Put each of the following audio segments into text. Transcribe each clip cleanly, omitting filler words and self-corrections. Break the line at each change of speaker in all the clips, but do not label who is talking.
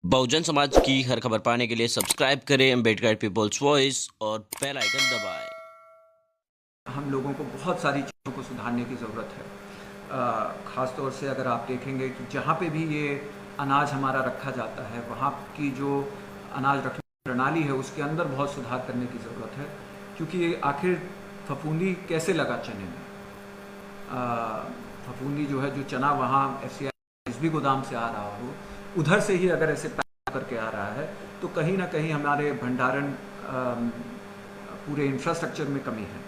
बहुजन समाज की हर खबर पाने के लिए सब्सक्राइब करें अम्बेडकर पीपल्स वॉइस और बेल आइकन दबाएं।
हम लोगों को बहुत सारी चीज़ों को सुधारने की ज़रूरत है। ख़ास तौर से अगर आप देखेंगे कि जहाँ पे भी ये अनाज हमारा रखा जाता है, वहाँ की जो अनाज रखने की प्रणाली है उसके अंदर बहुत सुधार करने की ज़रूरत है, क्योंकि आखिर फफूंदी कैसे लगा चने में। फफूंदी जो है, जो चना वहाँ FCI जिस भी गोदाम से आ रहा हो, उधर से ही अगर ऐसे पैक करके आ रहा है तो कहीं ना कहीं हमारे भंडारण पूरे इंफ्रास्ट्रक्चर में कमी है,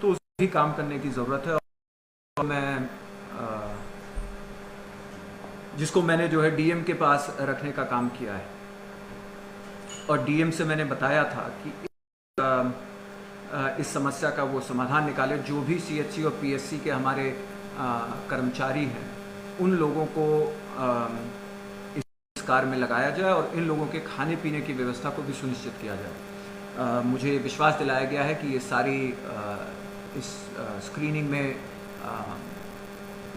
तो उस भी काम करने की ज़रूरत है। और मैं जिसको मैंने जो है DM के पास रखने का काम किया है, और DM से मैंने बताया था कि इस समस्या का वो समाधान निकाले। जो भी CHC और PSC के हमारे कर्मचारी हैं, उन लोगों को इस कार्य में लगाया जाए और इन लोगों के खाने पीने की व्यवस्था को भी सुनिश्चित किया जाए। मुझे विश्वास दिलाया गया है कि ये सारी इस स्क्रीनिंग में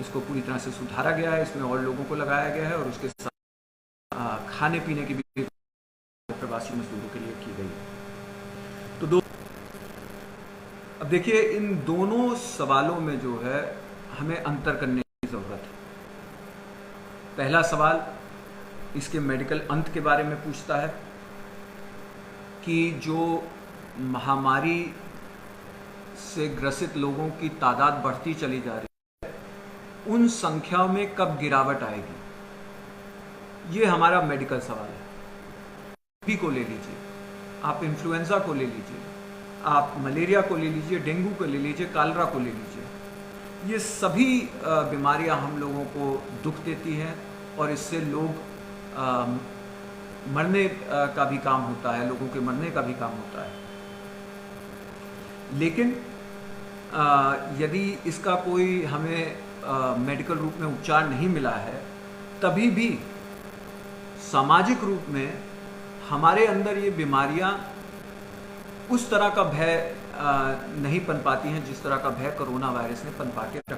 इसको पूरी तरह से सुधारा गया है, इसमें और लोगों को लगाया गया है, और उसके साथ खाने पीने की भी प्रवासी मजदूरों के लिए की गई है। तो अब देखिए, इन दोनों सवालों में जो है हमें अंतर करने की ज़रूरत है। पहला सवाल इसके मेडिकल अंत के बारे में पूछता है कि जो महामारी से ग्रसित लोगों की तादाद बढ़ती चली जा रही है, उन संख्याओं में कब गिरावट आएगी। ये हमारा मेडिकल सवाल है। टीबी को ले लीजिए, आप इन्फ्लुएंजा को ले लीजिए, आप मलेरिया को ले लीजिए, डेंगू को ले लीजिए, कालरा को ले लीजिए। ये सभी बीमारियां हम लोगों को दुख देती हैं, और इससे लोग मरने का भी काम होता है, लोगों के मरने का भी काम होता है। लेकिन यदि इसका कोई हमें मेडिकल रूप में उपचार नहीं मिला है, तभी भी सामाजिक रूप में हमारे अंदर ये बीमारियां उस तरह का भय नहीं पनपाती हैं जिस तरह का भय कोरोना वायरस ने पनपा के रखा।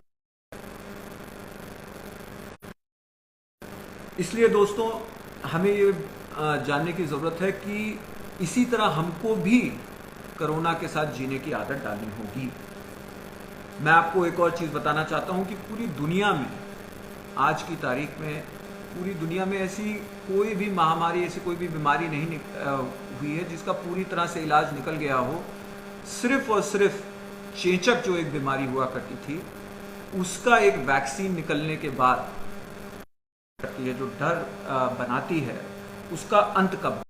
इसलिए दोस्तों, हमें ये जानने की ज़रूरत है कि इसी तरह हमको भी कोरोना के साथ जीने की आदत डालनी होगी। मैं आपको एक और चीज़ बताना चाहता हूं कि पूरी दुनिया में आज की तारीख में पूरी दुनिया में ऐसी कोई भी महामारी, ऐसी कोई भी बीमारी नहीं हुई है जिसका पूरी तरह से इलाज निकल गया हो। सिर्फ और सिर्फ चेचक जो एक बीमारी हुआ करती थी, उसका एक वैक्सीन निकलने के बाद ये जो डर बनाती है, उसका अंत कब